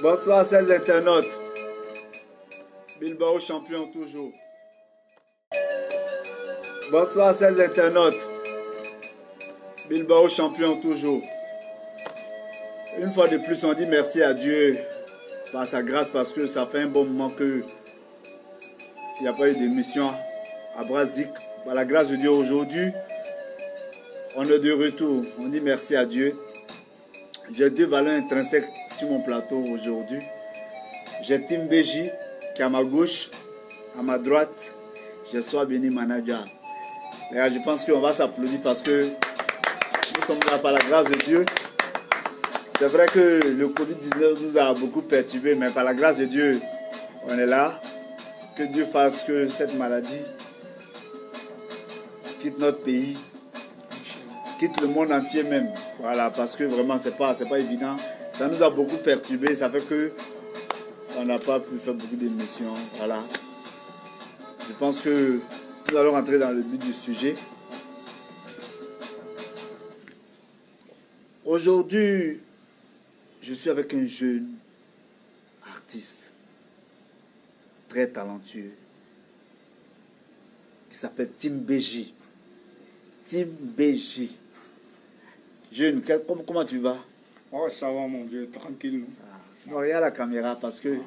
Bonsoir, chers internautes. Bilbao champion toujours. Bonsoir, chers internautes. Bilbao champion toujours. Une fois de plus, on dit merci à Dieu par sa grâce, parce que ça fait un bon moment que il n'y a pas eu d'émission à Brazic. Par la grâce de Dieu, aujourd'hui, on est de retour. On dit merci à Dieu. J'ai deux valeurs intrinsèques sur mon plateau aujourd'hui. J'ai Tim Beji qui est à ma gauche, à ma droite. Je suis Béni Manager. D'ailleurs, je pense qu'on va s'applaudir parce que nous sommes là par la grâce de Dieu. C'est vrai que le Covid-19 nous a beaucoup perturbés, mais par la grâce de Dieu, on est là. Que Dieu fasse que cette maladie quitte notre pays, quitte le monde entier même. Voilà, parce que vraiment, c'est pas évident. Ça nous a beaucoup perturbés, ça fait que on n'a pas pu faire beaucoup d'émissions. Voilà. Je pense que nous allons rentrer dans le but du sujet. Aujourd'hui, je suis avec un jeune artiste très talentueux qui s'appelle Tim Beji. Tim Beji. Jeune, comment tu vas? Oh, ça va mon vieux, tranquille. Non, regarde la caméra parce que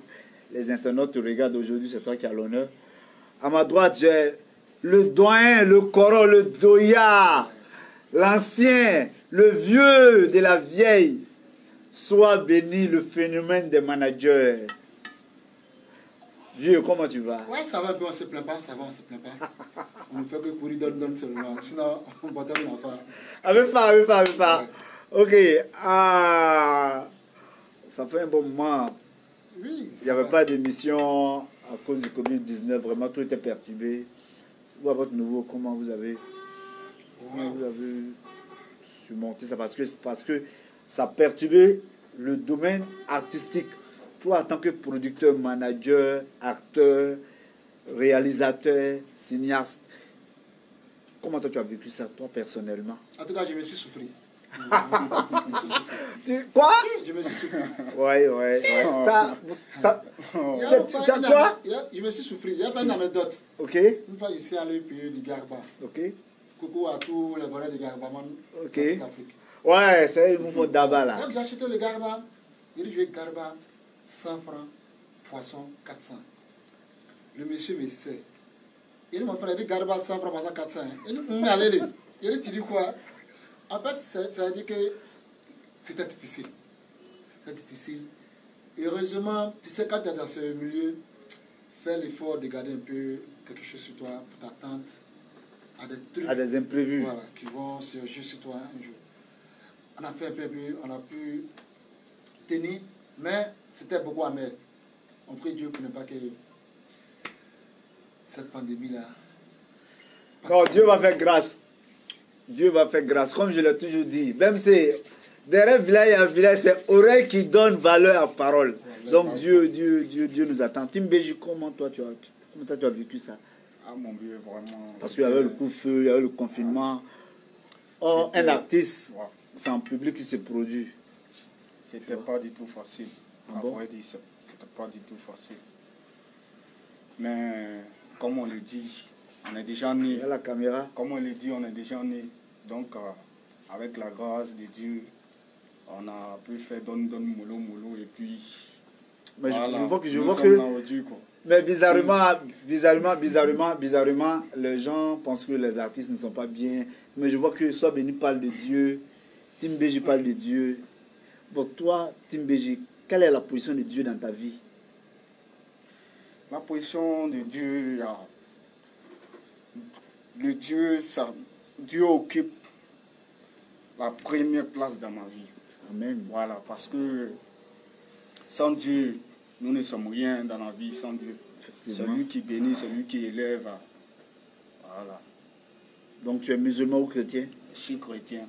les internautes te regardent aujourd'hui, c'est toi qui as l'honneur. À ma droite, j'ai le doyen, le coro, le doya, l'ancien, le vieux de la vieille. Sois béni, le phénomène des managers. Vieux, comment tu vas? Ouais, ça va bien, on se plaint pas, ça va, on se plaint pas. On ne fait que courir donne seulement, sinon on va terminer en faire. Avec ça. Ok, ça fait un bon moment. Oui, il n'y avait pas d'émission à cause du Covid-19, vraiment tout était perturbé. Vous, à votre niveau, comment vous avez surmonté ça? Parce que ça a perturbé le domaine artistique. Toi, en tant que producteur, manager, acteur, réalisateur, cinéaste, comment toi tu as vécu ça, toi, personnellement? En tout cas, je me suis souffert. Quoi? Je me suis souffert. Ouais. Ça quoi? Je me suis souffert. Il y a pas une anecdote. Ok. Une fois, je suis allé payer du Garba. Ok. Coucou à tous les volets de Garba, man. Ok. Ouais, c'est un mouvement d'Aba là. Donc, j'ai acheté le Garba. Je lui ai dit, Garba, 100 francs, poisson, 400. Le monsieur me sait. Il m'a fait des Garba, 100 francs, poisson, 400. Il m'a dit, tu dis quoi? En fait, ça a dit que c'était difficile. C'est difficile. Heureusement, tu sais, quand tu es dans ce milieu, fais l'effort de garder un peu quelque chose sur toi pour t'attendre à des trucs. À des imprévus. Voilà, qui vont surgir sur toi un jour. On a fait un peu, on a pu tenir, mais c'était beaucoup amer. On prie Dieu pour ne pas que cette pandémie-là. Non, Dieu va faire grâce. Dieu va faire grâce, comme je l'ai toujours dit. Même si derrière village à village, c'est oreille qui donne valeur à parole. Donc Dieu nous attend. Tim Beji, comment toi tu as vécu ça? Ah mon Dieu, vraiment. Parce qu'il y avait le coup-feu, il y avait le confinement. Or, un artiste, c'est en public qui se produit. C'était pas du tout facile. Ah bon? C'était pas du tout facile. Mais comme on le dit, on est déjà né. Il y a la caméra. Comme on le dit, on est déjà né. Donc, avec la grâce de Dieu, on a pu faire donne mollo et puis. Mais voilà, je vois que aujourd'hui, quoi. Mais bizarrement, les gens pensent que les artistes ne sont pas bien. Mais je vois que Sois Béni parle de Dieu, Tim Beji parle de Dieu. Bon, toi, Tim Beji, quelle est la position de Dieu dans ta vie? La position de Dieu, Dieu occupe la première place dans ma vie. Amen. Voilà, parce que sans Dieu, nous ne sommes rien dans la vie sans Dieu. Celui qui bénit, celui qui élève. Voilà. Donc tu es musulman ou chrétien? Je suis chrétien.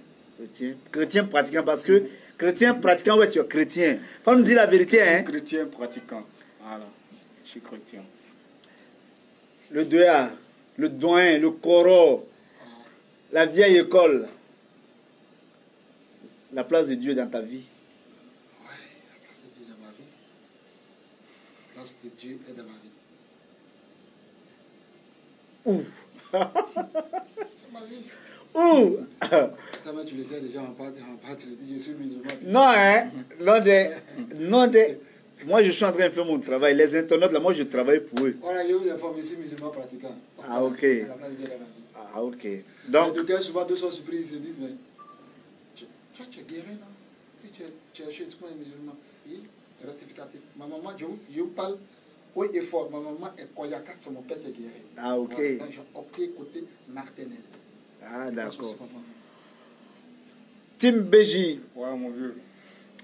Chrétien pratiquant, parce que chrétien pratiquant, ouais, tu es chrétien. Faut nous dire la vérité, hein? Chrétien pratiquant. Voilà. Je suis chrétien. Le doyen, le coro, la vieille école. La place de Dieu dans ta vie. Oui, la place de Dieu dans ma vie. grâce de Dieu est dans ma vie. Où? C'est ma vie. Où? Tu le sais déjà en part, tu le dis, je suis musulman. Non, hein? Non, moi, je suis en train de faire mon travail. Les internautes, là, moi, je travaille pour eux. Voilà, je vous informe ici, musulman pratiquant. Ah, ok. À la place de Dieu dans ma vie. Ah, ok. Donc, Donc, les deux souvent, deux sont surpris, ils se disent, mais toi, tu es guéri, non? Puis tu es chez toi, musulman. Oui, rectificatif. Ma maman, je vous parle haut et fort. Ma maman est Koyaka, c'est mon père qui est guéri. Ah, ok. Voilà, donc, j'ai opté côté maternel. ah, d'accord. Parce que Tim Beji, Ouais, mon vieux.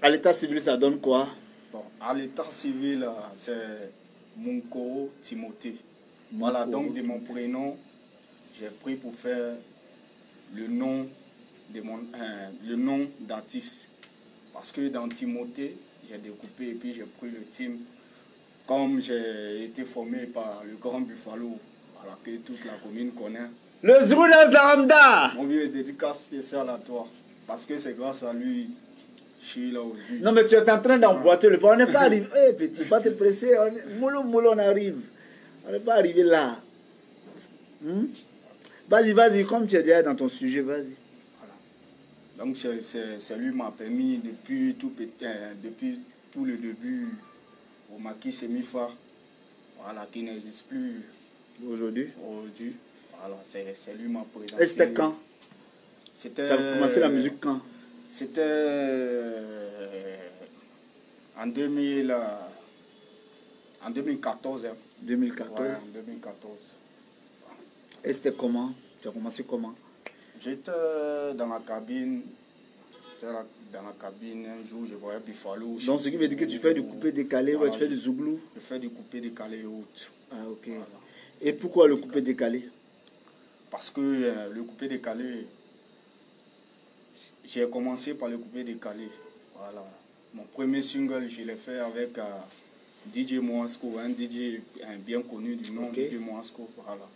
à l'état civil, ça donne quoi? Bon, à l'état civil, c'est Monkoro Timothée. Voilà, donc de mon prénom, j'ai pris pour faire le nom de le nom d'artiste. Parce que dans Timothée, j'ai découpé et puis j'ai pris le Tim. Comme j'ai été formé par le grand Buffalo, voilà, que toute la commune connaît. Le Zrouda Zaramda! Mon vieux, dédicace spéciale à toi. Parce que c'est grâce à lui, je suis là aujourd'hui. Non, mais tu es en train d'emboîter le pas. On n'est pas arrivé. Eh, petit, pas te presser. Moulou, on arrive. On n'est pas arrivé là. Vas-y, vas-y, comme tu es déjà dans ton sujet, vas-y. Voilà. Donc, c'est lui qui m'a permis depuis tout le début au maquis Semifa, voilà, qui n'existe plus Aujourd'hui. Voilà, c'est lui qui m'a présenté. Et c'était quand? C'était. Tu as commencé la musique quand? C'était en 2014. Hein. 2014. Ouais, en 2014. Et c'était comment? Tu as commencé comment? J'étais dans la cabine. Dans la cabine, un jour, je voyais Buffalo. Donc, ce qui veut dire que tu fais du coupé décalé, voilà, tu fais du zouglou? Je fais du coupé décalé et autres. Ah, ok. Voilà. Et pourquoi le coupé décalé? Parce que le coupé décalé, j'ai commencé par le coupé décalé. Voilà. Mon premier single, je l'ai fait avec DJ Moasco, un DJ bien connu du nom DJ Moasco. Voilà.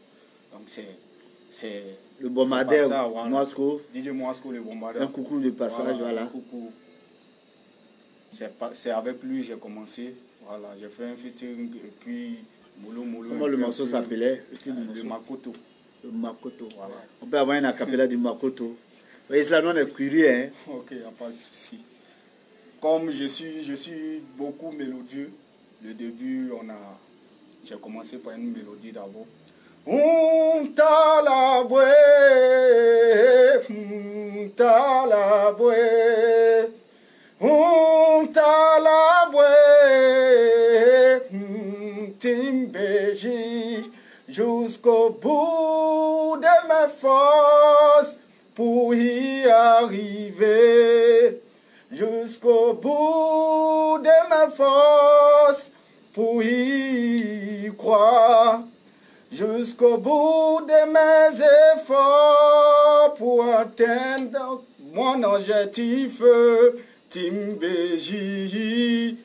Donc c'est le bombardeur, voilà. Moasco. DJ Moasco, le bombardeur. Un coucou de passage, voilà. Un coucou. C'est avec lui que j'ai commencé. Voilà, j'ai fait un featuring et puis Molo. Comment le morceau s'appelait? Le Makoto. Le Makoto. Voilà. On peut avoir une acapella du Makoto. Et ça, on est curieux, hein? Ok, il n'y a pas de souci. Comme je suis beaucoup mélodieux, le début, j'ai commencé par une mélodie d'abord. Talabwe, talabwe, Timbeji, jusqu'au bout de mes forces pour y arriver. Jusqu'au bout de mes forces pour y croire. Jusqu'au bout de mes efforts pour atteindre mon objectif. Timbeji,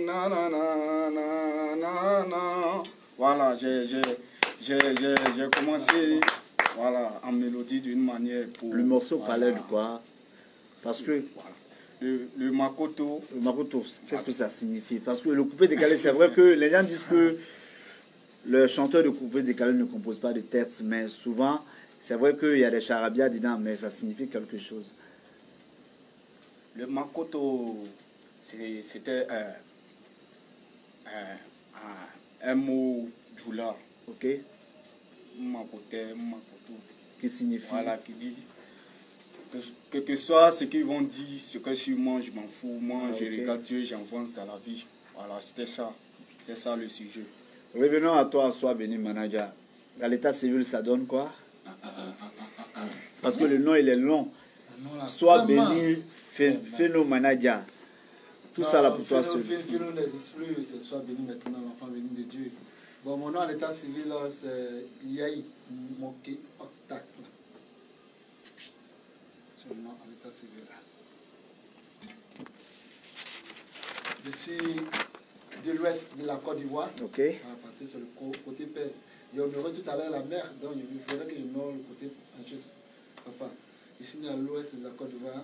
na na na na na na. Voilà, j'ai commencé voilà, en mélodie d'une manière pour... Le morceau voilà. parlait de quoi? Parce que... Voilà. Le Makoto... Le Makoto, qu'est-ce que ça signifie? Parce que le coupé décalé, c'est vrai que les gens disent que le chanteur de coupé décalé ne compose pas de textes, mais souvent, c'est vrai qu'il y a des charabia dedans, mais ça signifie quelque chose. Le Makoto, c'était un mot djoula. Ok. Makoto. Qui signifie? Voilà, qui dit que soit ce qu'ils vont dire, ce que sur moi, je m'en fous. Moi, je regarde Dieu, j'avance dans la vie. Voilà, c'était ça le sujet. Revenons à toi, Sois Béni Manager. À l'état civil, ça donne quoi? Parce que le nom, il est long. Sois béni, Phéno Manager. Tout ça là pour toi. Phéno n'existe plus, c'est Sois béni maintenant, l'enfant béni de Dieu. Bon, mon nom à l'état civil, c'est Yaï Moké Oktak. C'est mon nom à l'état civil. Je suis de l'ouest de la Côte d'Ivoire. Ok. Parce que c'est le côté père. Il y aurait tout à l'heure la mer, donc il faudrait que je nomme le côté papa. Je suis né à l'ouest de la Côte d'Ivoire,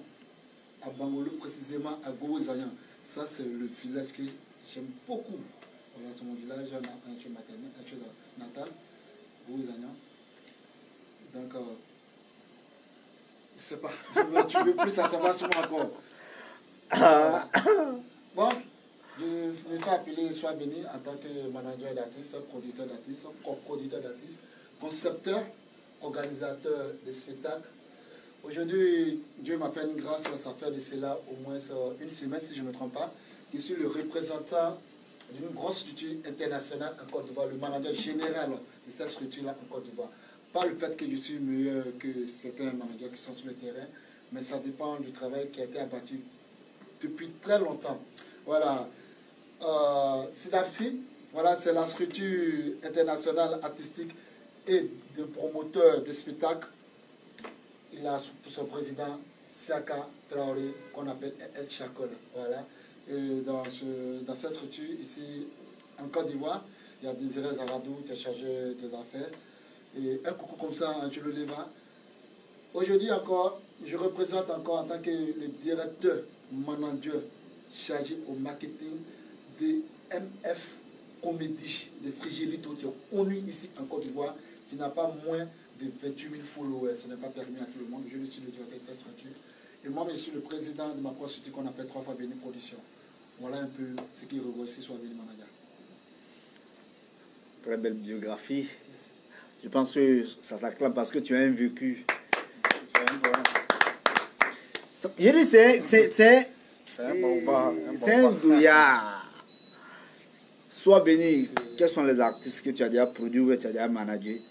à Bangolo, précisément à Gogo-Zayan. Ça, c'est le village que j'aime beaucoup. Voilà, c'est mon village, un chez maternel, un chez natal, Bouzagnan. Donc, je sais pas, tu veux plus à savoir sur moi encore. Bon, je me fais appeler Sois Béni en tant que manager d'artistes, producteur d'artistes, coproducteur d'artistes, concepteur, organisateur des spectacles. Aujourd'hui, Dieu m'a fait une grâce, ça fait de cela au moins une semaine si je ne me trompe pas. Je suis le représentant d'une grosse structure internationale en Côte d'Ivoire, le manager général de cette structure-là en Côte d'Ivoire. Pas le fait que je suis meilleur que certains managers qui sont sur le terrain, mais ça dépend du travail qui a été abattu depuis très longtemps. Voilà. SIDAPSI, voilà, c'est la structure internationale artistique et de promoteurs de spectacles. Il a pour son président Siaka Traoré, qu'on appelle El Chakol. Voilà. Et dans cette structure, ici, en Côte d'Ivoire, il y a Désiré Zaradou qui est chargé des affaires. Et un coucou comme ça, Angelo Leva. Aujourd'hui encore, je représente encore en tant que le directeur manager chargé au marketing de MF Comédie de Frigélito, qui est connu ici en Côte d'Ivoire, qui n'a pas moins de 28 000 followers. Ce n'est pas permis à tout le monde. Je suis le directeur de cette structure. Et moi, je suis le président de ma structure qu'on appelle 3 fois Béni Production. Voilà un peu ce qui regorge ici sur Béni Manager. Très belle biographie. Merci. Je pense que ça s'acclame parce que tu as un vécu. C'est un douillard. Sois béni. Quels sont les artistes que tu as déjà produits ou que tu as déjà managés?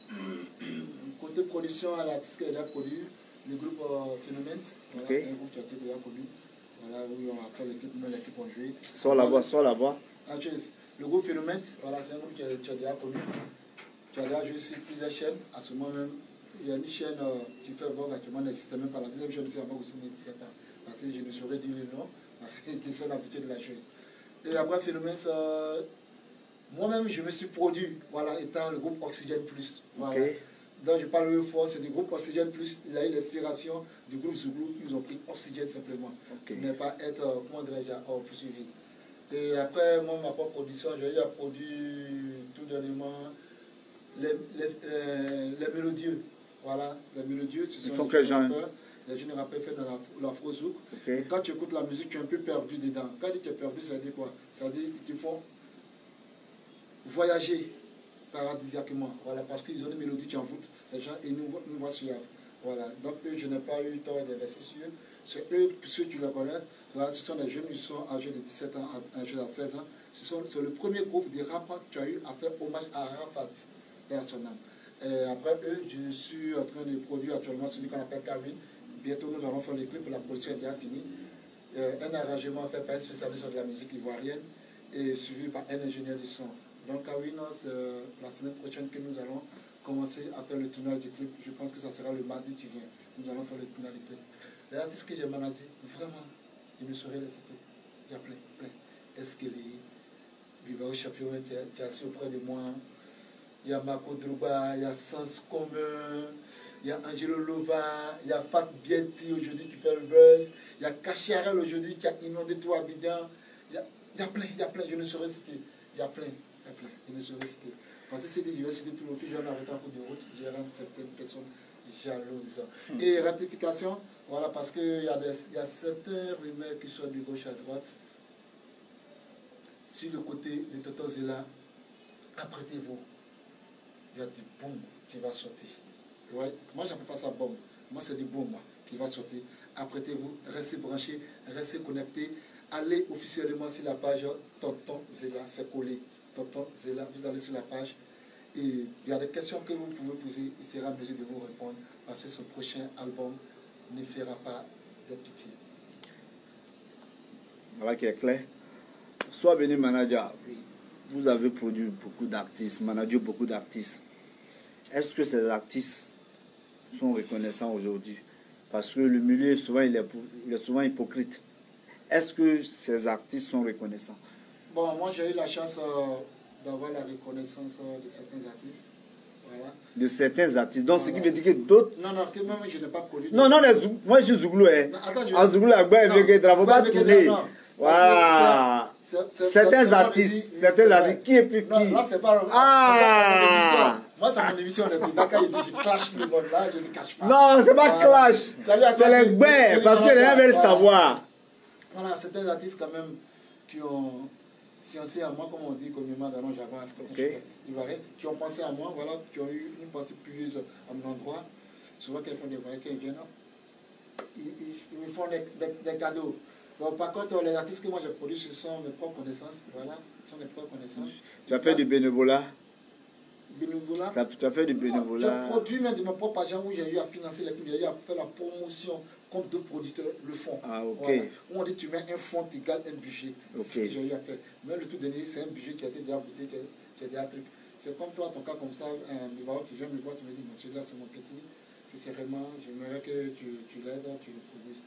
Côté production, l'artiste qui a déjà produit, le groupe Phénomènes. Voilà, okay. C'est un groupe qui a été déjà connu. Voilà, où on a fait l'équipe, nous l'équipe ont joué. Sors la voix. Le groupe Phénomènes, voilà, c'est un groupe qui a déjà connu. Tu as déjà joué sur plusieurs chaînes. À ce moment même, il y a une chaîne qui fait vogue actuellement, n'existe même pas. La deuxième chaîne, c'est encore aussi 17 ans. Parce que je ne saurais dire le nom, parce qu'ils sont habitués de la chose. Et après Phénomènes, moi-même, je me suis produit, voilà, étant le groupe Oxygène Plus. Voilà. Okay. Donc je parle fort, c'est du groupe Oxygène Plus. Il a eu l'inspiration du groupe Zouglou, ils ont pris Oxygène simplement. Okay. Pour ne pas être, comment dirais-je, poursuivi. Et après, moi, ma propre production, j'ai produit tout dernièrement les mélodieux. Voilà, les mélodieux, ce sont les jeunes rappeurs faits dans l'afro-zouk. Okay. Quand tu écoutes la musique, tu es un peu perdu dedans. Quand tu es perdu, ça veut dire quoi? Ça veut dire qu'ils te font voyager paradisiaquement. Voilà, parce qu'ils ont des mélodies qui envoûtent les gens et nous voient suivre. Voilà, donc eux, je n'ai pas eu le temps d'investir sur eux. C'est eux, ceux qui le connaissent. Voilà, ce sont des jeunes qui sont âgés de 17 ans à 16 ans. C'est le premier groupe de rappeurs que tu as eu à faire hommage à Arafat, personnel. Et après eux, je suis en train de produire actuellement celui qu'on appelle Kawin. Bientôt, nous allons faire les clips, la production est déjà finie. Un arrangement fait par un spécialiste de la musique ivoirienne et suivi par un ingénieur du son. Donc Kawin, c'est la semaine prochaine que nous allons commencer à faire le tournage du clip. Je pense que ça sera le mardi qui vient. Nous allons faire le tournage du clip. Les artistes que j'ai managés, vraiment, ils me sauraient les citer. Il y a plein. Est-ce que les Bibao Champion qui est assis auprès de moi? Il y a Marco Drouba, il y a Sens Commun, il y a Angelo Lova, il y a Fat Bienti aujourd'hui qui fait le buzz, il y a Kachiarel aujourd'hui qui a inondé tout Abidjan. Il y a plein, je ne saurais citer. Il y a plein, je ne saurais citer. Parce que c'est des diversités tout le monde, je vais m'arrêter en cours de route, je vais rendre certaines personnes jalouses. Et ratification, voilà, parce qu'il y a certains rumeurs qui sont de gauche à droite. Sur le côté de Toto Zela, apprêtez-vous. Il y a du boom qui va sortir. Ouais. Moi, je n'appelle pas ça bombe. Moi, c'est du boom qui va sortir. Apprêtez-vous, restez branchés, restez connectés. Allez officiellement sur la page Tonton Zela, c'est collé. Tonton Zela, vous allez sur la page. Et il y a des questions que vous pouvez poser. Il sera en mesure de vous répondre. Parce que ce prochain album ne fera pas de pitié. Voilà qui est clair. Sois béni manager. Oui. Vous avez produit beaucoup d'artistes, managé beaucoup d'artistes. Est-ce que ces artistes sont reconnaissants aujourd'hui? Parce que le milieu, souvent, il est souvent hypocrite. Est-ce que ces artistes sont reconnaissants? Bon, moi, j'ai eu la chance d'avoir la reconnaissance de certains artistes. Voilà. De certains artistes. Donc, voilà. Ce qui veut dire que d'autres... Non, que même je n'ai pas produit. Non, moi, je suis Zouglou. En Zouglou, la gueule, il ne faut pas tourner. Voilà. Certains artistes, qui est plus qui? Non, là, c'est pas. Ah! Moi, c'est mon émission. D'accord, je clash le monde là, je ne cache pas. Non, c'est pas clash. C'est les bains, parce que les gens veulent savoir. Voilà, certains artistes quand même qui ont sciencé à moi, comme on dit communément dans le Java, qui ont pensé à moi, voilà, qui ont eu une pensée pieuse à mon endroit. Souvent, quand ils font des voyages, quand ils viennent, ils me font des cadeaux. Bon, par contre, les artistes que moi j'ai produits, ce sont mes propres connaissances. Voilà, ce sont mes propres connaissances. Tu as fait du bénévolat? Bénévolat. Tu as fait du bénévolat? J'ai produit même de mon propre argent où j'ai eu à financer les clips, j'ai eu à faire la promotion comme deux producteurs le font. Ah, ok. Voilà. Où on dit tu mets un fonds, tu égales un budget. Okay. C'est ce que j'ai eu à faire. Mais le tout dernier, c'est un budget qui a été déjà voté, tu as déjà un truc. C'est comme toi, ton cas comme ça, tu viens me voir, tu me dis, monsieur, là c'est mon petit, sincèrement, j'aimerais que tu l'aides, tu le produises.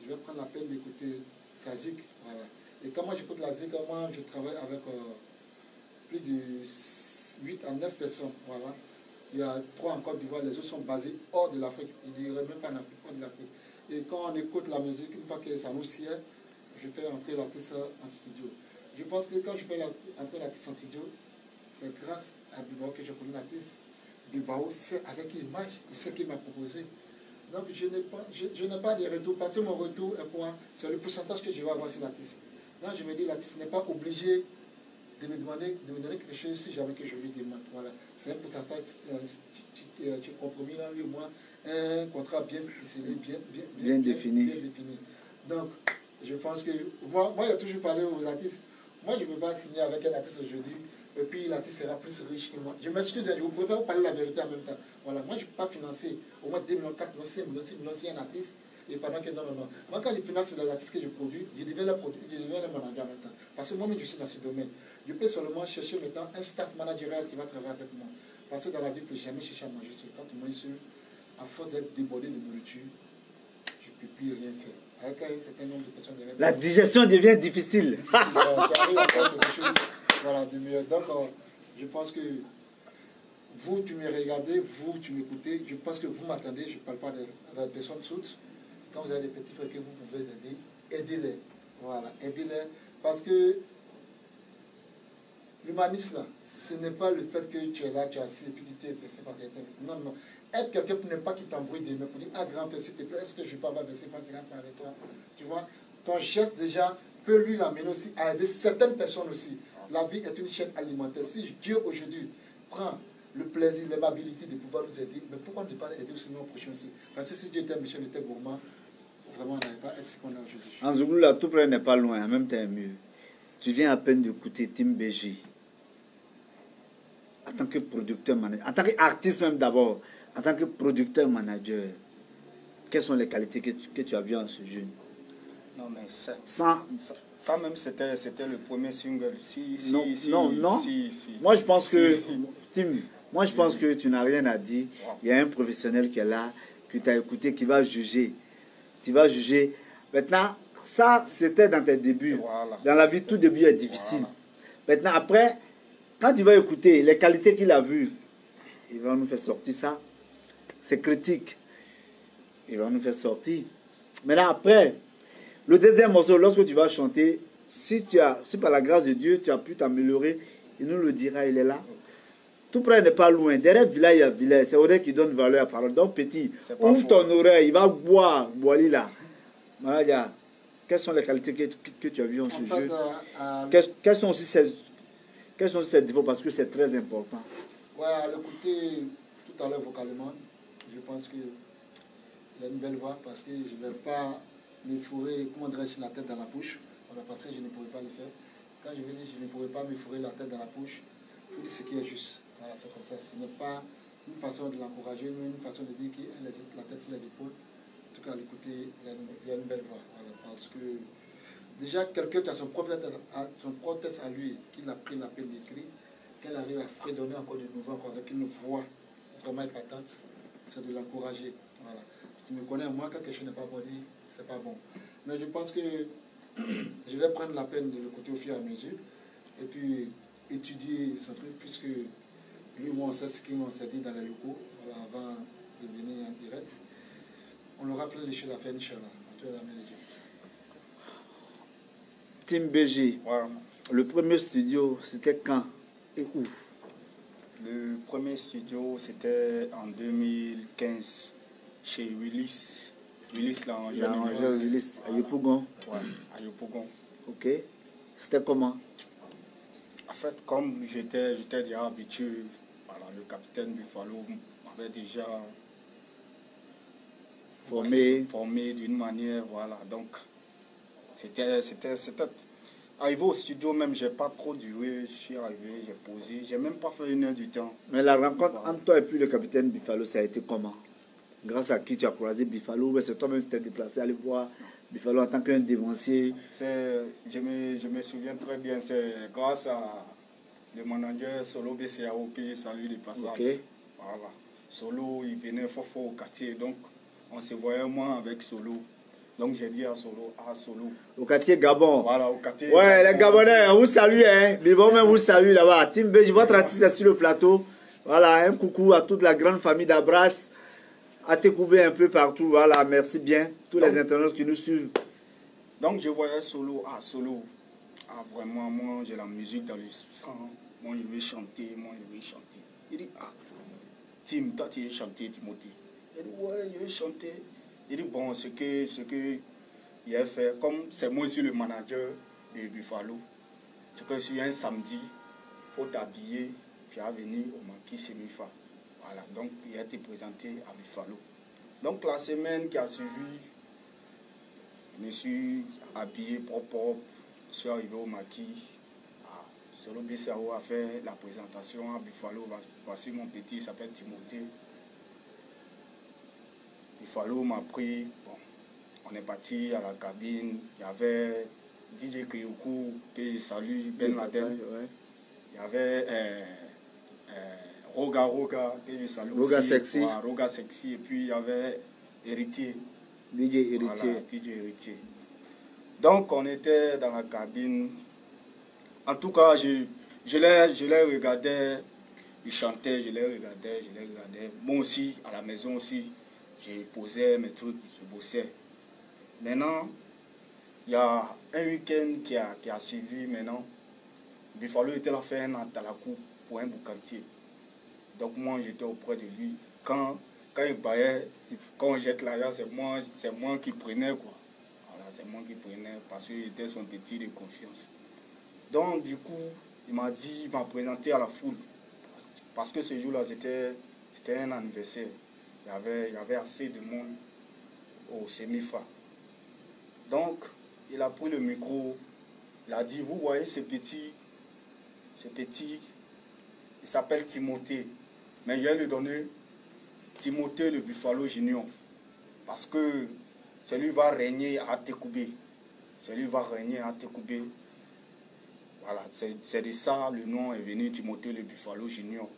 Je vais prendre la peine d'écouter sa zik. Voilà. Et quand moi j'écoute la zik, moi je travaille avec plus de 8 à 9 personnes. Voilà. Il y a 3 en Côte d'Ivoire, les autres sont basés hors de l'Afrique. Je ne dirais même pas en Afrique, hors de l'Afrique. Et quand on écoute la musique, une fois que ça nous sied, je fais entrer l'artiste en studio. Je pense que quand je fais entrer l'artiste en studio, c'est grâce à Bilbao que je connais l'artiste. Bilbao sait avec l'image, il sait qu'il m'a proposé. Donc je n'ai pas de retour, parce que mon retour est pour c'est le pourcentage que je vais avoir sur l'artiste. Donc je me dis, l'artiste n'est pas obligé de me donner quelque chose si jamais que je lui demande. Voilà. C'est un pourcentage, tu compromis là, lui ou moi, un contrat bien défini. Donc, je pense que, moi il a toujours parlé aux artistes, moi je ne peux pas signer avec un artiste aujourd'hui, et puis l'artiste sera plus riche que moi. Je m'excuse, je vous préfère parler la vérité en même temps. Voilà, moi je ne peux pas financer au moins 2 millions, 4 millions, 5 millions, 6 millions si un artiste, et pendant que non. Moi quand je finance les artistes que je produis, je deviens le manager en même temps. Parce que moi-même je suis dans ce domaine. Je peux seulement chercher maintenant un staff managérial qui va travailler avec moi. Parce que dans la vie, il ne faut jamais chercher à manger seul. Quand tu manges seul, à force d'être débordé de nourriture, tu ne peux plus rien faire. Avec un certain nombre de personnes derrière. La digestion devient difficile. Tu arrives à faire quelque chose, voilà, de mieux. Donc, je pense que vous, tu me regardez, vous, tu m'écoutez. Je pense que vous m'attendez. Je ne parle pas de la personne toute. Quand vous avez des petits frères que vous pouvez aider, aidez-les. Voilà, aidez-les. Parce que l'humanisme, là, ce n'est pas le fait que tu es là, tu es assis et puis tu t'es versé par quelqu'un. Non, non. Être quelqu'un pour ne pas qu'il t'embrouille des mains, pour dire, ah grand frère, s'il te plaît, est-ce que je peux avoir versé par 50 francs avec toi? Tu vois, ton geste déjà peut lui l'amener aussi à aider certaines personnes aussi. La vie est une chaîne alimentaire. Si Dieu aujourd'hui prend le plaisir, l'aimabilité de pouvoir nous aider, mais pourquoi ne pas aider aussi nos prochains aussi? Parce que si Dieu était méchant, il était gourmand, vraiment, on n'allait pas être ce qu'on a aujourd'hui. En Zouglou, là, tout près n'est pas loin, en même temps mieux. Tu viens à peine d'écouter Tim BG. En tant que producteur manager, en tant qu'artiste même d'abord, en tant que producteur manager, quelles sont les qualités que tu as vues en ce jeune? Non, mais ça même, c'était le premier single. Non. Moi, je pense que, Tim, moi, je pense que tu n'as rien à dire. Il y a un professionnel qui est là, que tu as écouté, qui va juger. Tu vas juger. Maintenant, ça, c'était dans tes débuts. Voilà. Dans la vie, tout début est difficile. Voilà. Maintenant, après, quand tu vas écouter les qualités qu'il a vues, il va nous faire sortir ça. C'est critique. Il va nous faire sortir. Maintenant, après, le deuxième morceau, lorsque tu vas chanter, si par la grâce de Dieu, tu as pu t'améliorer, il nous le dira, il est là. Tout près n'est pas loin. Derrière Village, il y a Village. C'est oreille qui donne valeur à la parole. Donc, petit, ouvre ton oreille, il va boire là. Voilà, quelles sont les qualités que tu as vues en ce jeu? Quels sont aussi ces défauts? Parce que c'est très important. Ouais, à l'écouter tout à l'heure vocalement, je pense qu'il y a une belle voix parce que je ne vais pas me fourrer, comment dirais-je, la tête dans la bouche. Voilà, parce que je ne pourrais pas le faire. Quand je vais dire je ne pourrais pas me fourrer la tête dans la bouche, il faut dire ce qui est juste. Voilà, c'est comme ça. Ce n'est pas une façon de l'encourager, mais une façon de dire qu'il a la tête sur les épaules. En tout cas, à l'écouter, il y a une belle voix. Voilà, parce que déjà, quelqu'un qui a son propre texte à lui, qu'il a pris la peine d'écrire, qu'elle arrive à fredonner encore de nouveau, encore avec une voix vraiment épatante, c'est de l'encourager. Voilà. Tu me connais, moi, quand quelque chose n'est pas bon dit, c'est pas bon. Mais je pense que je vais prendre la peine de l'écouter au fur et à mesure, et puis étudier son truc, puisque lui, moi, on sait ce qu'on s'est dit dans les locaux, voilà, avant de venir en direct. On aura plein de choses à faire, Inch'Allah. Tim BG. Ouais. Le premier studio, c'était quand et où? Le premier studio, c'était en 2015 chez Willis. Willis l'arrangeur Willis à Yopougon. Ouais, à Yopougon. Ok. C'était comment? En fait, comme j'étais déjà habitué, voilà, le capitaine Buffalo m'avait déjà formé d'une manière, voilà. Donc, c'était arrivé au studio même, j'ai pas trop duré, je suis arrivé, j'ai posé, j'ai même pas fait 1 heure du temps. Mais la rencontre entre toi et puis le capitaine Buffalo, ça a été comment? Grâce à qui tu as croisé Buffalo? C'est toi-même qui t'es déplacé à aller voir Buffalo en tant qu'un dévancier? Je me souviens très bien, c'est grâce à le manager Solo BCAO que j'ai salué de passage. Okay. Voilà. Solo, il venait fort au quartier, donc on se voyait moins avec Solo. Donc j'ai dit à Solo. Au quartier Gabon. Voilà, au quartier ouais, Gabon. Les Gabonais, on vous salue, hein. Les Gabonais vous saluent là-bas. Team Beige, votre artiste est sur le plateau. Voilà, un coucou à toute la grande famille d'Abras. À Tekoubé un peu partout. Voilà, merci bien. Tous les internautes qui nous suivent. Donc je voyais Solo. Solo. Vraiment, moi j'ai la musique dans le sang. Moi je vais chanter, Il dit, Tim, toi tu veux chanter, Timothée? Il dit, ouais, je vais chanter. Il dit, bon, ce que il a fait, comme c'est moi aussi le manager de Buffalo, c'est que sur un samedi, il faut t'habiller, tu vas venir au Maquis Semifa. Voilà, donc il a été présenté à Buffalo. Donc la semaine qui a suivi, je me suis habillé propre, je suis arrivé au Maquis. Solo BCAO a fait la présentation à Buffalo. Voici mon petit, il s'appelle Timothée. Buffalo m'a pris, bon, on est parti à la cabine. Il y avait DJ Kiyuku, que je salue, Ben Laden. Ouais. Il y avait Roga, que je salue Roga aussi. Sexy. Ouais, Roga Sexy. Et puis il y avait Héritier. DJ Héritier. Voilà, DJ Héritier. Donc on était dans la cabine. En tout cas, je les regardais, ils chantaient, je les regardais. Moi aussi, à la maison aussi, je posais mes trucs, je bossais. Maintenant, il y a un week-end qui a suivi maintenant. Buffalo était là faire un Atalakou pour un boucantier. Donc moi, j'étais auprès de lui. Quand il baillait, quand on jette l'argent, c'est moi qui prenais, quoi. Voilà, c'est moi qui prenais parce qu'il était son petit de confiance. Donc, du coup, il m'a présenté à la foule. Parce que ce jour-là, c'était un anniversaire. Il y avait assez de monde au Semifa. Donc, il a pris le micro. Il a dit, vous voyez ce petit, il s'appelle Timothée. Mais je vais lui donner Timothée le Buffalo Junior. Parce que celui va régner à Tekoubé. Voilà, c'est de ça le nom est venu, Timothée le Buffalo Junior.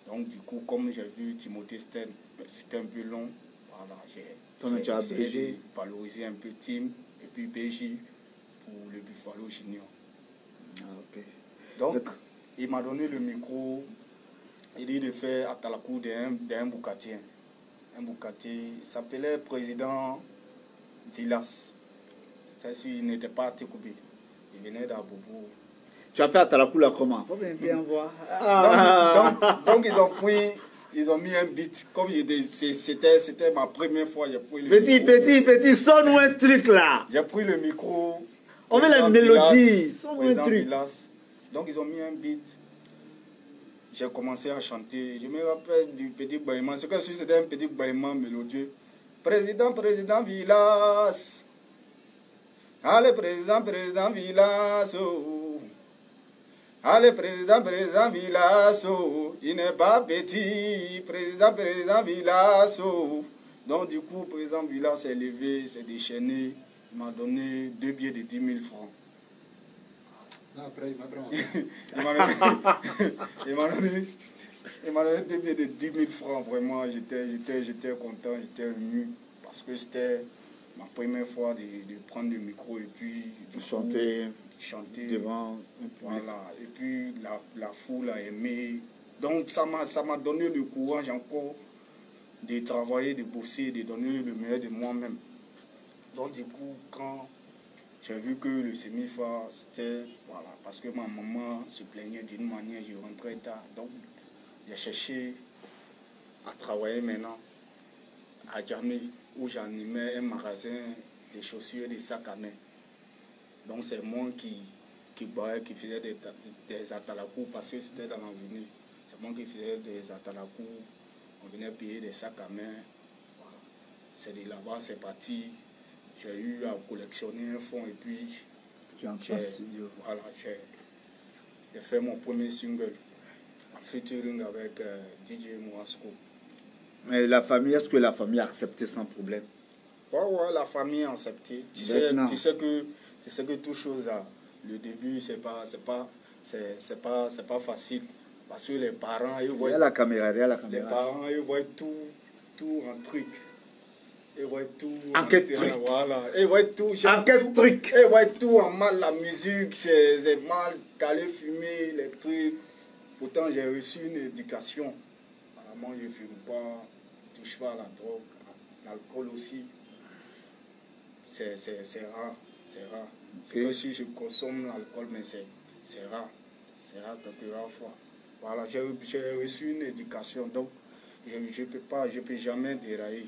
Donc du coup, comme j'ai vu Timothée, c'était un peu long. Voilà, j'ai essayé de valoriser un peu Tim et puis BJ pour le Buffalo Junior. Okay. Donc, il m'a donné le micro. Il dit de faire Atalakou d'un boucatier. Un boucatier, il s'appelait Président Villas. Il n'était pas à Tekoubé. Il venait d'Abobo. Tu as fait Atalakou là comment? Faut bien voir. Donc ils ont mis un beat. Comme c'était ma première fois. Petit, sonne-nous un truc là. J'ai pris le micro. On met la mélodie. Sonne-nous un truc. Villas. Donc ils ont mis un beat. J'ai commencé à chanter. Je me rappelle du petit bâillement. Ce que c'était un petit bâillement mélodieux. Président Villas. Allez, président Villas. Oh. Allez, président Villas. Oh. Il n'est pas petit. Président Villas. Oh. Donc, du coup, président Villas s'est levé, s'est déchaîné. Il m'a donné 2 billets de 10 000 francs. Après, il m'a donné 2 billets de 10 000 francs. Vraiment, j'étais content, j'étais ému. Parce que c'était ma première fois de prendre le micro et puis de chanter devant. Voilà. Et puis la foule a aimé. Donc ça m'a donné le courage encore de travailler, de bosser, de donner le meilleur de moi-même. Donc du coup, quand j'ai vu que le semi-fa, c'était, voilà, parce que ma maman se plaignait d'une manière, je rentrais tard. Donc, j'ai cherché à travailler maintenant à Djamé, où j'animais un magasin de chaussures et des sacs à main. Donc, c'est moi qui faisais des atalakou, parce que c'était dans l'avenue. C'est moi qui faisais des atalakou. On venait payer des sacs à main. Voilà. C'est de là-bas, c'est parti. J'ai eu à collectionner un fonds et puis voilà, j'ai fait mon premier single en featuring avec DJ Moasco. Mais la famille, est-ce que la famille a accepté sans problème? Ouais, la famille a accepté. Tu sais que toute chose a le début, c'est pas facile. Parce que les parents, ils voient. Il y a la caméra, Les parents, ils voient tout en truc. Ils voient tout enquête truc. Voilà. Ils voient tout. Enquête truc. Ils voient tout en mal, la musique, c'est mal, qu'aller fumer, les trucs. Pourtant, j'ai reçu une éducation. Voilà, moi, je ne fume pas, je ne touche pas à la drogue, l'alcool aussi. C'est rare. C'est rare. Okay. Que si je consomme l'alcool, mais c'est rare. C'est rare quelques rares fois. Voilà, j'ai reçu une éducation, donc je ne peux jamais dérailler.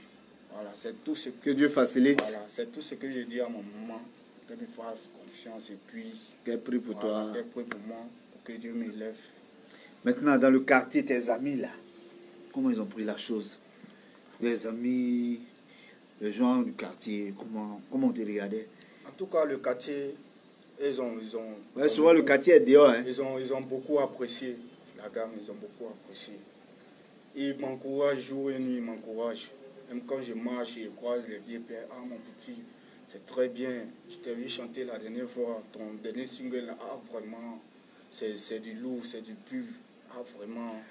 Voilà, c'est tout ce que Dieu facilite. Voilà, c'est tout ce que je dis à mon maman, qu'elle me fasse confiance et puis qu'elle prie pour toi. Qu'elle prie pour moi, pour que Dieu m'élève. Maintenant, dans le quartier, tes amis là, comment ils ont pris la chose? Les amis, les gens du quartier, comment on te regardait? En tout cas, le quartier, ils ont souvent le quartier est dehors. Hein. Ils ont beaucoup apprécié la gamme, ils ont beaucoup apprécié. Ils m'encouragent jour et nuit, ils m'encouragent. Même quand je marche et je croise les vieux pères, ah mon petit, c'est très bien. Je t'ai vu chanter la dernière fois, ton dernier single, ah vraiment, c'est du lourd, c'est du pur. Ah vraiment,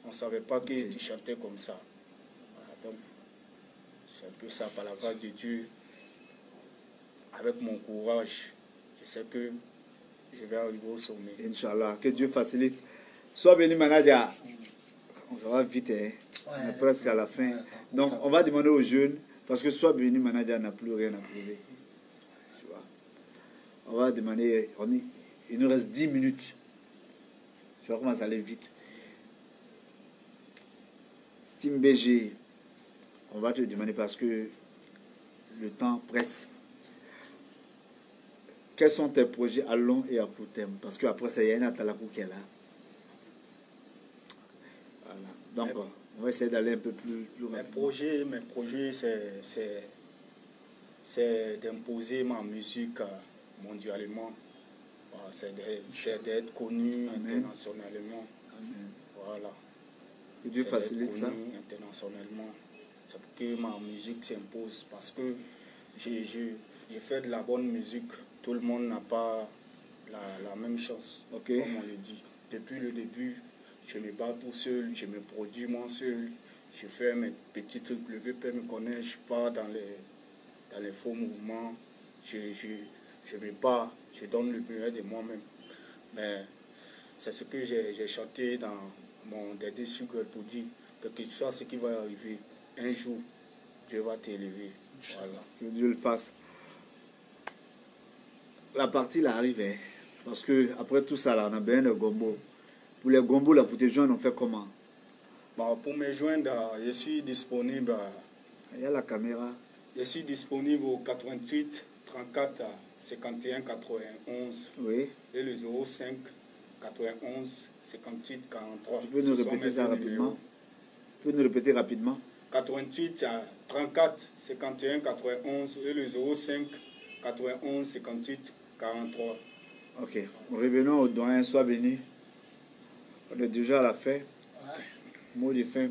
on ne savait pas que tu chantais comme ça. Voilà, donc, c'est un peu ça, par la grâce de Dieu. Avec mon courage, je sais que je vais arriver au sommet. Inch'Allah, que Dieu facilite. Sois béni, Manadia. On va vite, hein. On est presque à la fin. Donc, on va demander aux jeunes, parce que Sois béni, Manadia n'a plus rien à prouver. Tu vois. On va demander, il nous reste 10 minutes. Tu vois comment ça allait vite. Team BG, on va te demander parce que le temps presse. Quels sont tes projets à long et à court terme? Parce qu'après ça, il y a une Atalakou qui est là. Voilà. Donc, on va essayer d'aller un peu plus rapidement. Mes projets c'est d'imposer ma musique mondialement. C'est d'être connu internationalement. Amen. Voilà. Que Dieu facilite ça. Internationalement. C'est pour que ma musique s'impose. Parce que j'ai fait de la bonne musique. Tout le monde n'a pas la même chance, okay. Comme on le dit. Depuis le début, je me bats tout seul, je me produis moi seul, je fais mes petits trucs, le VP me connaît, je ne suis pas dans les faux mouvements, je me bats, je donne le meilleur de moi-même. Mais c'est ce que j'ai chanté dans mon dernier single pour dire que ce soit ce qui va arriver, un jour, Dieu va t'élever. Voilà. Que Dieu le fasse. La partie là arrive, hein, parce que après tout ça là, on a bien le gombo. Pour les gombos là, pour te joindre, on fait comment? Bon, pour me joindre, je suis disponible. Il y a la caméra. Je suis disponible au 88 34 51 91. Oui. Et le 05 91 58 43. Tu peux nous répéter ça rapidement? Tu peux nous répéter rapidement? 88 34 51 91 et le 05 91 58 43. Ok. Revenons au doyen, Sois béni. On est déjà à la fin. Mot de fin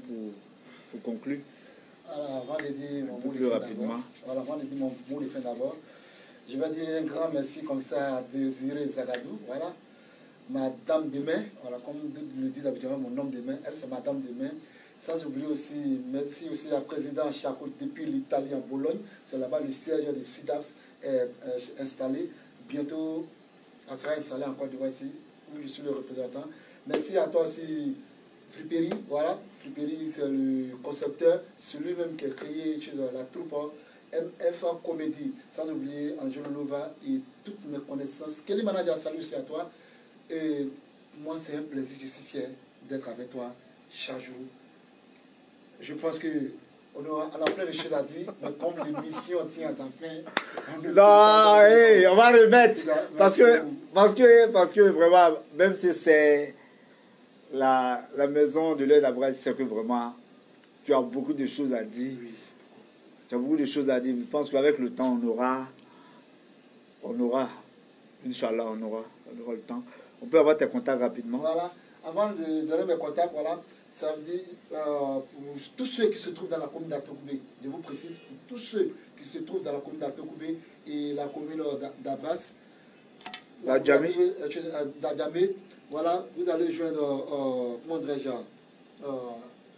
pour conclure. Alors, avant de dire mon mot de plus fin rapidement. Voilà, avant de dire mon mot de fin d'abord, je vais dire un grand merci comme ça à Désiré Zagadou. Voilà. Ma dame de main, voilà, comme le dit habituellement mon homme de main, elle c'est ma dame de main. Sans oublier aussi, merci aussi à président Chaco depuis l'Italie en Bologne. C'est là-bas le siège de SIDAPS est installé. Bientôt, elle sera installée en Côte d'Ivoire ici, où je suis le représentant. Merci à toi aussi, Friperi. Voilà, Friperi c'est le concepteur, celui-même qui a créé la troupe MF Comédie, sans oublier Angelo Nova et toutes mes connaissances. Kelly Manager, salut aussi à toi. Et moi, c'est un plaisir, je suis fier d'être avec toi chaque jour. Je pense que on a plein de choses à dire, mais comme l'émission tient à sa fin, non, hey, on va remettre. Parce que vraiment, même si c'est la maison de l'aide à Bras, c'est que vraiment, tu as beaucoup de choses à dire. oui. Tu as beaucoup de choses à dire. Je pense qu'avec le temps, on aura, Inch'Allah, on aura le temps. On peut avoir tes contacts rapidement. Voilà, avant de donner mes contacts, voilà, ça veut dire pour tous ceux qui se trouvent dans la commune d'Atokoubé, je vous précise, pour tous ceux qui se trouvent dans la commune d'Atokoubé et la commune d'Abras, d'Adjamé, voilà, vous allez joindre, comment dirais-je,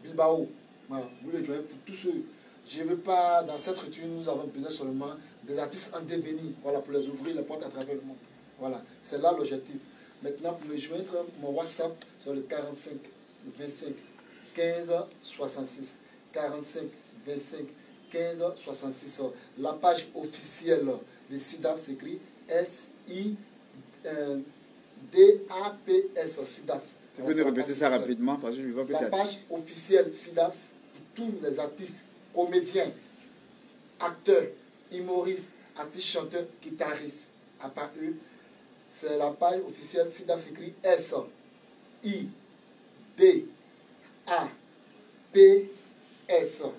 Bilbao, voilà, vous les joignez pour tous ceux. Je ne veux pas, dans cette structure, nous avons besoin seulement des artistes en devenir, voilà, pour les ouvrir les portes à travers le monde. Voilà, c'est là l'objectif. Maintenant, pour me joindre, mon WhatsApp, c'est le 45 25 15 66. 45 25 15 66. La page officielle de SIDAPS s'écrit SIDAPS. SIDAPS. Tu peux nous répéter ça rapidement parce que je vois que la page officielle SIDAPS pour tous les artistes, comédiens, acteurs, humoristes, artistes, chanteurs, guitaristes. À part eux, c'est la page officielle SIDAPS s'écrit SIDAPS,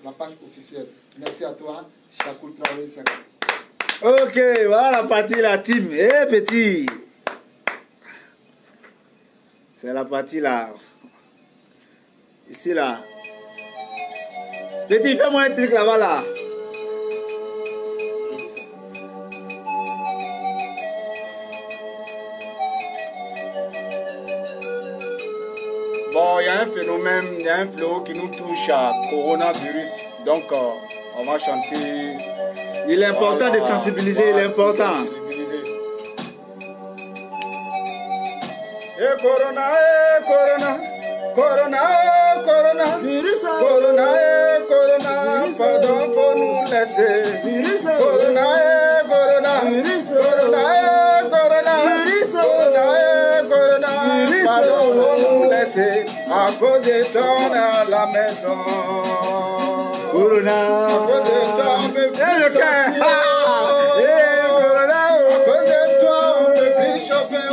la page officielle. Merci à toi, Chakoul Traoré. Ok, voilà la partie la team. Eh petit. C'est la partie là. Ici là. Petit, fais-moi un truc là-bas là. Bon, il y a un phénomène, il y a un fléau qui nous touche à coronavirus. Donc, on va chanter. Il est important de sensibiliser, il est important. Et corona, corona, corona, Virus, corona, corona, pardon pour nous laisser. virus, Corona, corona, virus, corona, corona, virus, corona, corona, virus, pardon pour nous laisser. À cause de ton à la maison. Corona. À cause de toi, on peut plus Eh, sortir. eh, Corona. À cause de toi, on peut plus chauffer.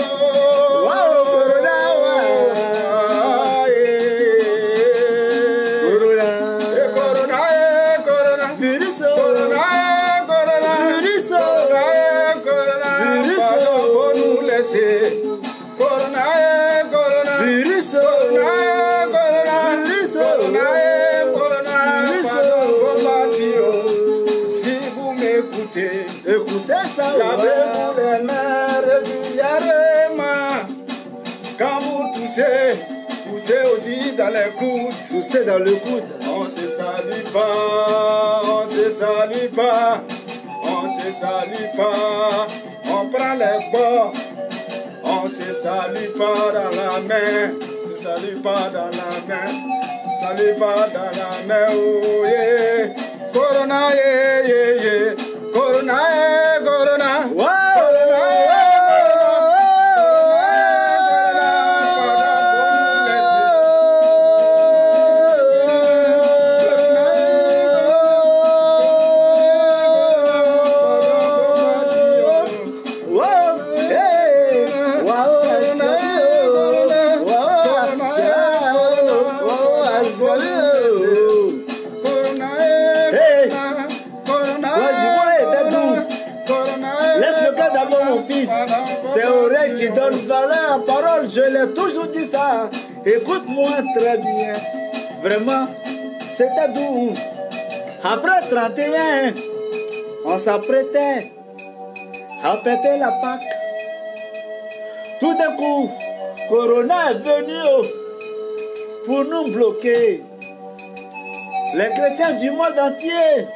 Wow, Corona, Corona. Eh, corona, corona. Virus, Corona, corona. virus, Corona, corona. Virus. Pardon pour nous laisser. Corona, corona. virus, Corona, corona. Virus. Corona, corona. Virus. Pardon pour Mathieu. Si vous m'écoutez, Écoutez ça, lavez-vous les mains régulièrement. Quand vous toussez, poussez aussi dans les coudes. Toussez dans le coude. On se salue pas, on se salue pas, on se salue pas. On prend les bords, on se salue pas dans la main, se salue pas dans la main, salue pas dans la main, oh yeah. Corona, yeah, yeah, yeah. Corona, yeah, corona. Wow. Corona, yeah, C'est oreille qui donne valeur à parole, je l'ai toujours dit ça. Écoute-moi très bien, vraiment, c'était doux. Après 31, on s'apprêtait à fêter la Pâque. Tout d'un coup, Corona est venu pour nous bloquer. Les chrétiens du monde entier,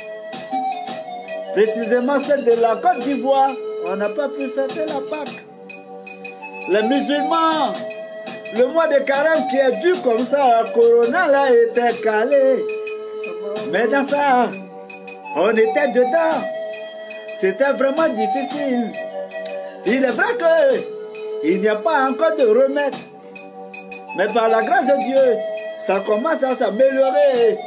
précisément celle de la Côte d'Ivoire, on n'a pas pu fêter la Pâque. Les musulmans, le mois de carême qui est dû comme ça, la Corona là était calé. Mais dans ça, On était dedans. C'était vraiment difficile. Il est vrai qu'il n'y a pas encore de remède. Mais par la grâce de Dieu, ça commence à s'améliorer.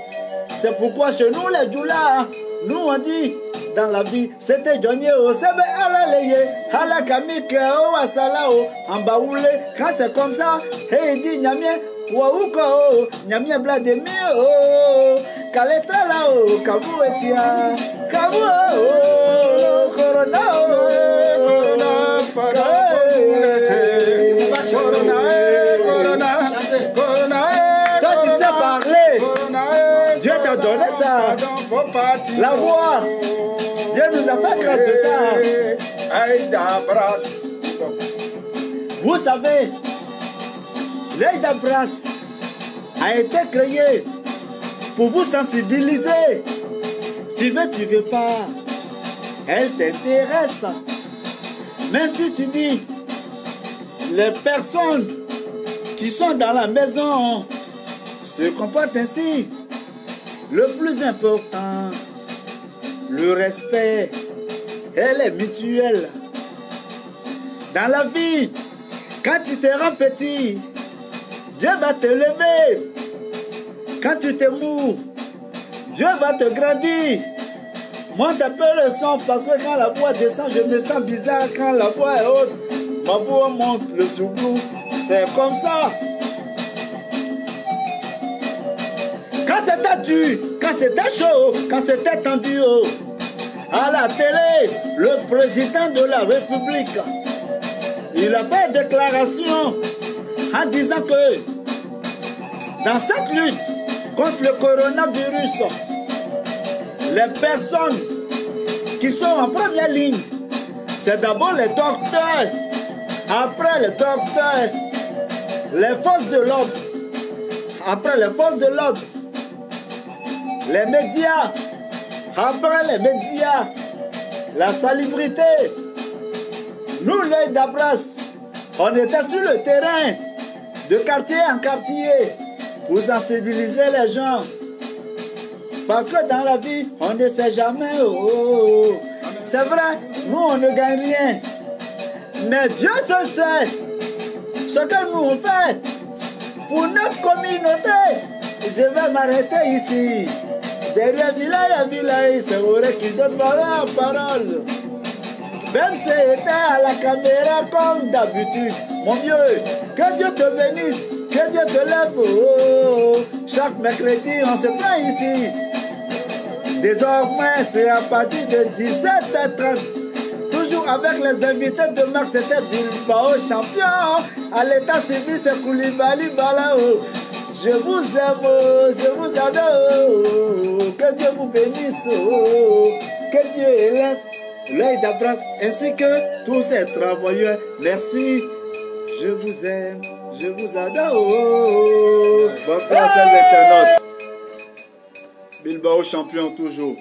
C'est pourquoi chez nous les Djoula, nous on dit dans la vie, c'était Johnny au Sebe Alaleye, Alakamike o Asalao, Ambaoule, quand c'est comme ça, et il dit Nyamien, Wauko, Nyamien Blademi, oh, Kaletra lao, Kabu etia, Kabu, oh, Corona, Corona, toi tu sais parler, Dieu t'a donné ça, la voix. Dieu nous a fait grâce de ça. Vous savez, l'Aïda Brass a été créé pour vous sensibiliser. Tu veux pas, elle t'intéresse. Mais si tu dis, les personnes qui sont dans la maison se comportent ainsi, le plus important, le respect, elle est mutuelle. Dans la vie, quand tu te rends petit, Dieu va te lever. Quand tu te mous, Dieu va te grandir. Monte un peu le son parce que quand la voix descend, je me sens bizarre. Quand la voix est haute, ma voix monte le souglou. C'est comme ça. Quand c'était dur, quand c'était chaud, quand c'était tendu, oh, à la télé, le président de la République, il a fait une déclaration en disant que dans cette lutte contre le coronavirus, les personnes qui sont en première ligne, c'est d'abord les docteurs, après les docteurs, les forces de l'ordre, après les forces de l'ordre, les médias, après les médias, la salubrité. Nous, l'œil d'Abras, on était sur le terrain, de quartier en quartier, pour sensibiliser les gens. Parce que dans la vie, on ne sait jamais. Oh. C'est vrai, nous, on ne gagne rien. Mais Dieu se sait ce que nous on fait pour notre communauté. Je vais m'arrêter ici. Derrière village, c'est vrai qui donne la parole. Même si c'était à la caméra comme d'habitude. Mon Dieu, que Dieu te bénisse, que Dieu te lève. Oh, chaque mercredi, on se plaint ici. Désormais, c'est à partir de 17h30. Toujours avec les invités de Marc, c'était Bilbao champion. À l'état civil, c'est Koulibaly Balao. Je vous aime, je vous adore. Que Dieu vous bénisse. Que Dieu élève l'œil d'Abraham ainsi que tous ces travailleurs. Merci. Je vous aime, je vous adore. Bonsoir, chers internautes. Bilbao champion toujours.